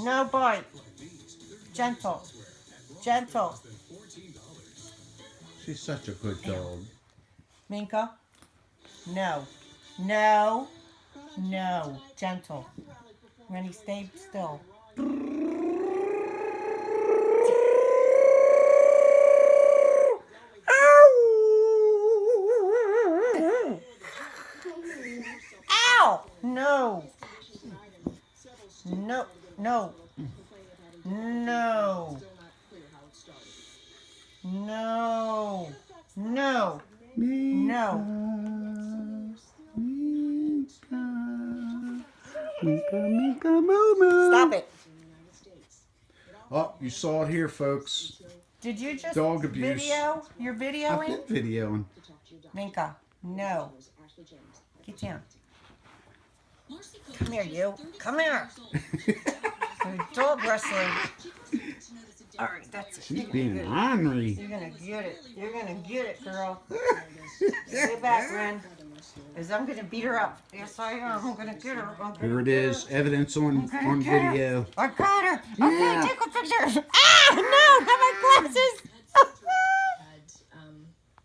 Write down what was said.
No bite. Gentle. Gentle. She's such a good dog. Minka. No. No. No. Gentle. Rennie, stay still. Ow! No. No. No. No. No. No. No. Minka, moo moo. Stop it. Oh, you saw it here, folks. Did you just Dog abuse. video? You're I've videoing? been videoing. Minka, no. Get down. Come here, you. Come here. You're dog wrestling. All right, that's it. She's being ornery. You're gonna get it. You're gonna get it, girl. Stay back, Ren. Because I'm gonna beat her up. Yes, I am. I'm gonna get her. Here it is, evidence on video. I got her. I'm gonna take a picture. Ah, no, not my glasses.